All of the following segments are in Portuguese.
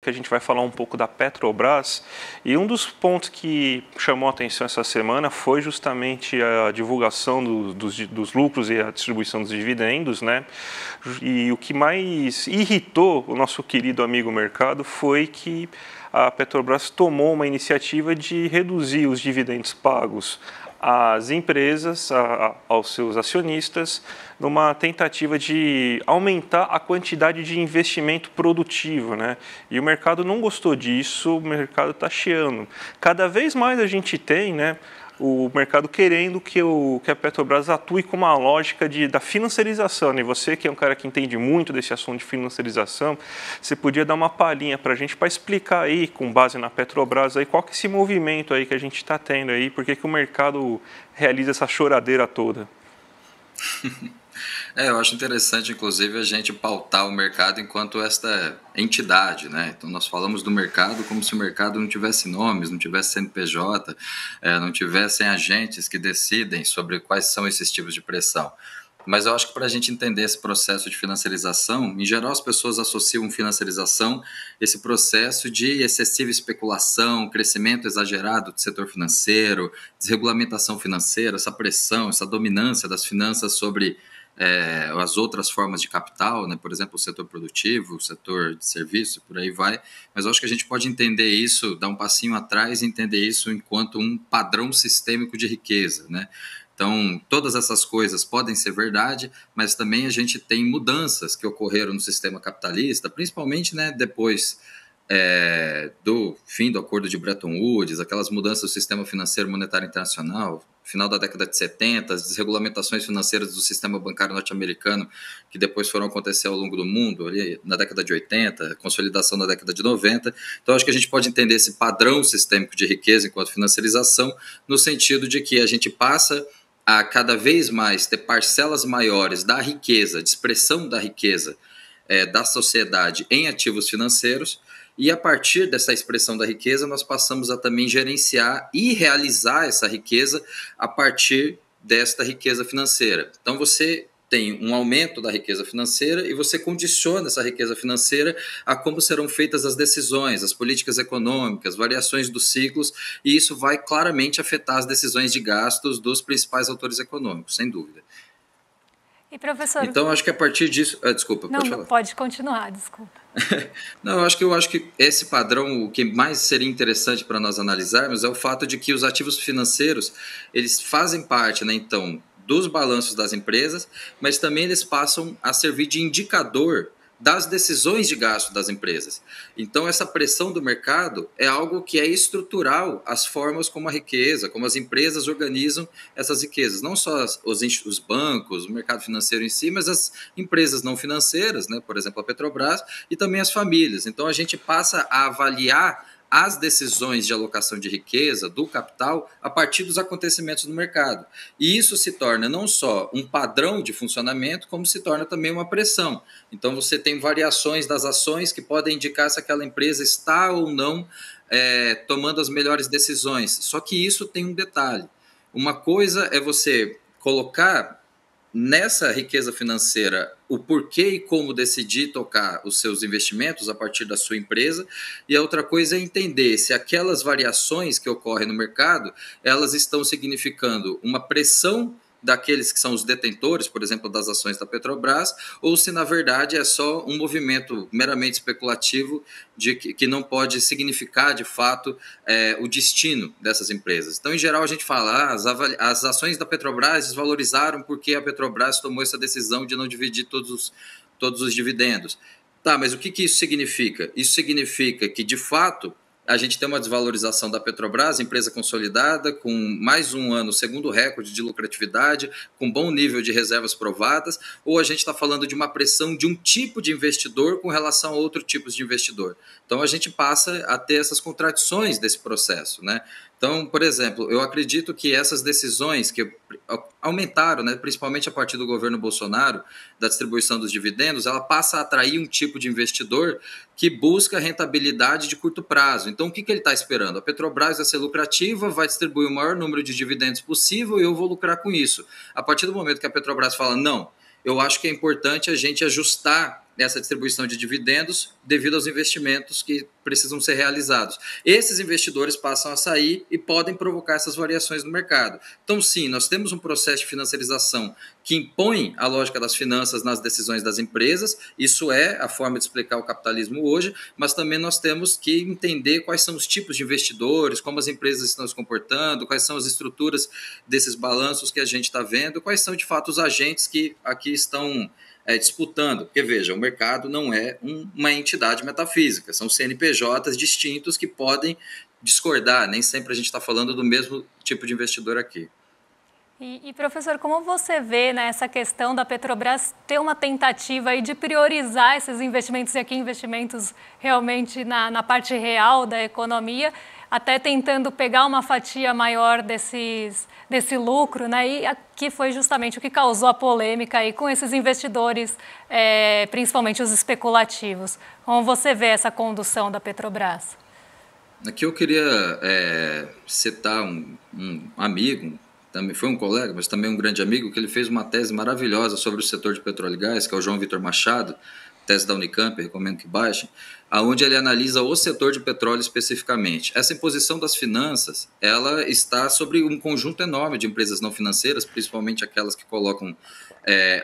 que a gente vai falar um pouco da Petrobras. E um dos pontos que chamou a atenção essa semana foi justamente a divulgação dos lucros e a distribuição dos dividendos, né? E o que mais irritou o nosso querido amigo mercado foi que a Petrobras tomou uma iniciativa de reduzir os dividendos pagos às empresas, aos seus acionistas, numa tentativa de aumentar a quantidade de investimento produtivo, né? E o mercado não gostou disso, o mercado está chiando. Cada vez mais a gente tem, né, o mercado querendo que a Petrobras atue com uma lógica da financiarização. E você, que é um cara que entende muito desse assunto de financiarização, você podia dar uma palhinha para a gente para explicar aí, com base na Petrobras, aí, qual que é esse movimento aí que a gente está tendo aí, por que o mercado realiza essa choradeira toda? Eu acho interessante, inclusive, a gente pautar o mercado enquanto esta entidade, né? Então, nós falamos do mercado como se o mercado não tivesse nomes, não tivesse CNPJ, não tivessem agentes que decidem sobre quais são esses tipos de pressão. Mas eu acho que para a gente entender esse processo de financiarização, em geral as pessoas associam financiarização, esse processo de excessiva especulação, crescimento exagerado do setor financeiro, desregulamentação financeira, essa pressão, essa dominância das finanças sobre as outras formas de capital, né? Por exemplo, o setor produtivo, o setor de serviço, por aí vai. Mas eu acho que a gente pode entender isso, dar um passinho atrás e entender isso enquanto um padrão sistêmico de riqueza, né? Então, todas essas coisas podem ser verdade, mas também a gente tem mudanças que ocorreram no sistema capitalista, principalmente, né, depois do fim do acordo de Bretton Woods, aquelas mudanças do sistema financeiro monetário internacional, final da década de 70, as desregulamentações financeiras do sistema bancário norte-americano, que depois foram acontecer ao longo do mundo, ali na década de 80, consolidação na década de 90. Então, acho que a gente pode entender esse padrão sistêmico de riqueza enquanto financiarização, no sentido de que a gente passa a cada vez mais ter parcelas maiores da riqueza, de expressão da riqueza da sociedade em ativos financeiros, e a partir dessa expressão da riqueza nós passamos a também gerenciar e realizar essa riqueza a partir desta riqueza financeira. Então você tem um aumento da riqueza financeira e você condiciona essa riqueza financeira a como serão feitas as decisões, as políticas econômicas, variações dos ciclos, e isso vai claramente afetar as decisões de gastos dos principais autores econômicos, sem dúvida. E professor... Então, acho que a partir disso... desculpa, não, pode falar. Pode continuar, desculpa. Não, eu acho que esse padrão, o que mais seria interessante para nós analisarmos é o fato de que os ativos financeiros, eles fazem parte, né, então, dos balanços das empresas, mas também eles passam a servir de indicador das decisões de gasto das empresas. Então, essa pressão do mercado é algo que é estrutural às formas como a riqueza, como as empresas organizam essas riquezas. Não só os bancos, o mercado financeiro em si, mas as empresas não financeiras, né? Por exemplo, a Petrobras, e também as famílias. Então, a gente passa a avaliar as decisões de alocação de riqueza, do capital, a partir dos acontecimentos no mercado. E isso se torna não só um padrão de funcionamento, como se torna também uma pressão. Então, você tem variações das ações que podem indicar se aquela empresa está ou não tomando as melhores decisões. Só que isso tem um detalhe. Uma coisa é você colocar nessa riqueza financeira o porquê e como decidir tocar os seus investimentos a partir da sua empresa, e a outra coisa é entender se aquelas variações que ocorrem no mercado, elas estão significando uma pressão daqueles que são os detentores, por exemplo, das ações da Petrobras, ou se na verdade é só um movimento meramente especulativo que não pode significar de fato o destino dessas empresas. Então, em geral, a gente fala as ações da Petrobras desvalorizaram porque a Petrobras tomou essa decisão de não dividir todos os dividendos. Tá, mas o que isso significa? Isso significa que, de fato, a gente tem uma desvalorização da Petrobras, empresa consolidada, com mais um ano, segundo recorde de lucratividade, com bom nível de reservas provadas, ou a gente está falando de uma pressão de um tipo de investidor com relação a outro tipo de investidor. Então, a gente passa a ter essas contradições desse processo, né? Então, por exemplo, eu acredito que essas decisões que aumentaram, né, principalmente a partir do governo Bolsonaro, da distribuição dos dividendos, ela passa a atrair um tipo de investidor que busca rentabilidade de curto prazo. Então, o que ele está esperando? A Petrobras vai ser lucrativa, vai distribuir o maior número de dividendos possível e eu vou lucrar com isso. A partir do momento que a Petrobras fala, não, eu acho que é importante a gente ajustar essa distribuição de dividendos devido aos investimentos que precisam ser realizados. Esses investidores passam a sair e podem provocar essas variações no mercado. Então, sim, nós temos um processo de financiarização que impõe a lógica das finanças nas decisões das empresas, isso é a forma de explicar o capitalismo hoje, mas também nós temos que entender quais são os tipos de investidores, como as empresas estão se comportando, quais são as estruturas desses balanços que a gente está vendo, quais são de fato os agentes que aqui estão disputando, porque veja, o mercado não é uma entidade metafísica, são CNPJs distintos que podem discordar, nem sempre a gente está falando do mesmo tipo de investidor aqui. E professor, como você vê, né, essa questão da Petrobras ter uma tentativa aí de priorizar esses investimentos, e aqui investimentos realmente na parte real da economia, até tentando pegar uma fatia maior desse lucro, né? E aqui foi justamente o que causou a polêmica aí com esses investidores, principalmente os especulativos. Como você vê essa condução da Petrobras? Aqui eu queria citar um amigo, também foi um colega, mas também um grande amigo, que ele fez uma tese maravilhosa sobre o setor de petróleo e gás, que é o João Vitor Machado, tese da Unicamp, recomendo que baixem, onde ele analisa o setor de petróleo especificamente. Essa imposição das finanças, ela está sobre um conjunto enorme de empresas não financeiras, principalmente aquelas que colocam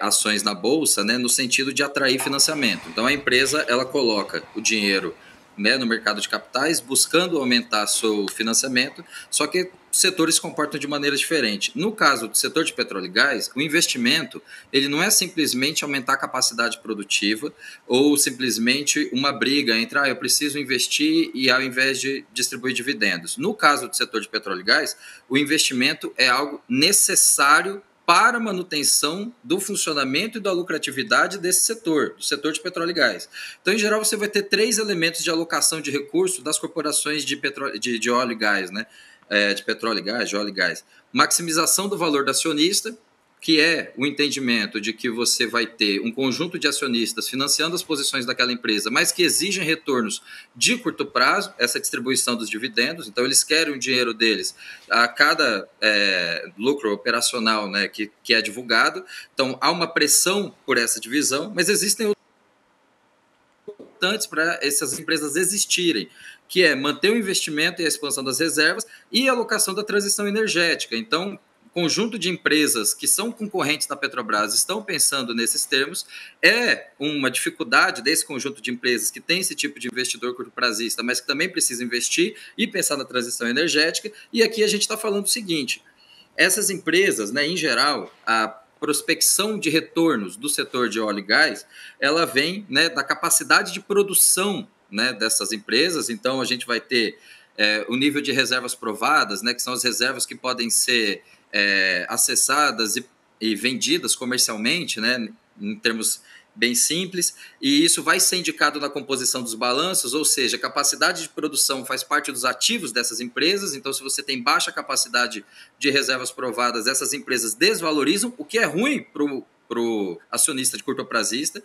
ações na bolsa, né, no sentido de atrair financiamento. Então a empresa, ela coloca o dinheiro, né, no mercado de capitais, buscando aumentar seu financiamento, só que setores se comportam de maneira diferente. No caso do setor de petróleo e gás, o investimento ele não é simplesmente aumentar a capacidade produtiva ou simplesmente uma briga entre eu preciso investir e ao invés de distribuir dividendos. No caso do setor de petróleo e gás, o investimento é algo necessário para a manutenção do funcionamento e da lucratividade desse setor, do setor de petróleo e gás. Então, em geral, você vai ter 3 elementos de alocação de recursos das corporações de óleo e gás, né? De petróleo e gás, de óleo e gás. Maximização do valor do acionista, que é o entendimento de que você vai ter um conjunto de acionistas financiando as posições daquela empresa, mas que exigem retornos de curto prazo, essa distribuição dos dividendos. Então, eles querem o dinheiro deles a cada lucro operacional, né, que é divulgado. Então, há uma pressão por essa divisão, mas existem outros importantes para essas empresas existirem, que é manter o investimento e a expansão das reservas e a alocação da transição energética. Então, conjunto de empresas que são concorrentes da Petrobras estão pensando nesses termos, é uma dificuldade desse conjunto de empresas que tem esse tipo de investidor curto-prazista, mas que também precisa investir e pensar na transição energética. E aqui a gente está falando o seguinte, essas empresas, né, em geral, a prospecção de retornos do setor de óleo e gás, ela vem, né, da capacidade de produção, né, dessas empresas. Então, a gente vai ter o nível de reservas provadas, né, que são as reservas que podem ser acessadas e vendidas comercialmente, né, em termos bem simples, e isso vai ser indicado na composição dos balanços, ou seja, a capacidade de produção faz parte dos ativos dessas empresas. Então, se você tem baixa capacidade de reservas provadas, essas empresas desvalorizam, o que é ruim para o acionista de curto-prazista.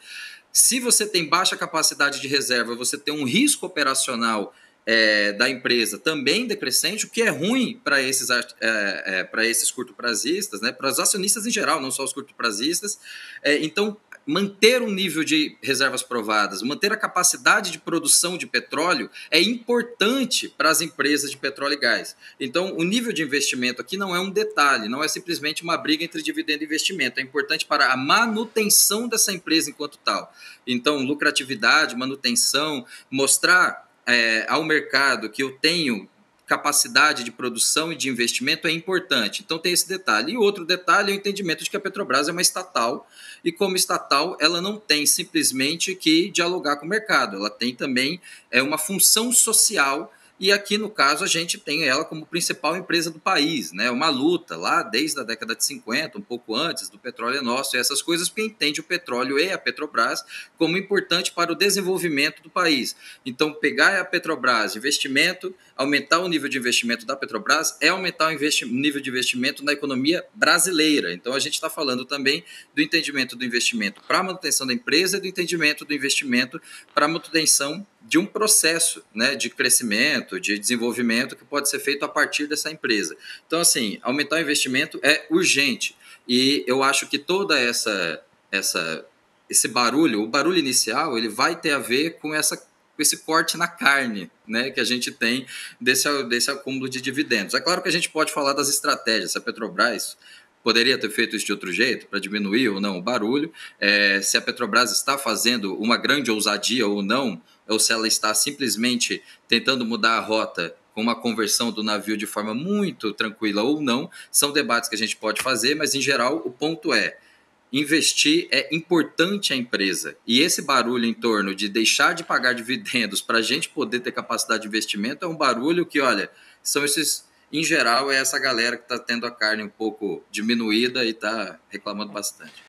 Se você tem baixa capacidade de reserva, você tem um risco operacional da empresa também decrescente, o que é ruim para esses curto-prazistas, né, para os acionistas em geral, não só os curto-prazistas. Então, manter um nível de reservas provadas, manter a capacidade de produção de petróleo é importante para as empresas de petróleo e gás. Então, o nível de investimento aqui não é um detalhe, não é simplesmente uma briga entre dividendo e investimento, é importante para a manutenção dessa empresa enquanto tal. Então, lucratividade, manutenção, mostrar ao mercado que eu tenho capacidade de produção e de investimento é importante. Então tem esse detalhe. E outro detalhe é o entendimento de que a Petrobras é uma estatal e, como estatal, ela não tem simplesmente que dialogar com o mercado, ela tem também uma função social. E aqui, no caso, a gente tem ela como principal empresa do país, né? Uma luta lá desde a década de 50, um pouco antes do petróleo é nosso e essas coisas, porque entende o petróleo e a Petrobras como importante para o desenvolvimento do país. Então, pegar a Petrobras, investimento, aumentar o nível de investimento da Petrobras é aumentar o nível de investimento na economia brasileira. Então, a gente está falando também do entendimento do investimento para a manutenção da empresa e do entendimento do investimento para a manutenção de um processo, né, de crescimento, de desenvolvimento que pode ser feito a partir dessa empresa. Então, assim, aumentar o investimento é urgente. E eu acho que toda essa esse barulho, o barulho inicial, ele vai ter a ver com esse corte na carne, né, que a gente tem desse acúmulo de dividendos. É claro que a gente pode falar das estratégias. A Petrobras poderia ter feito isso de outro jeito, para diminuir ou não o barulho, se a Petrobras está fazendo uma grande ousadia ou não, ou se ela está simplesmente tentando mudar a rota com uma conversão do navio de forma muito tranquila ou não, são debates que a gente pode fazer, mas em geral o ponto é: investir é importante à empresa. E esse barulho em torno de deixar de pagar dividendos para a gente poder ter capacidade de investimento é um barulho que, olha, são esses, em geral, é essa galera que está tendo a carne um pouco diminuída e está reclamando bastante.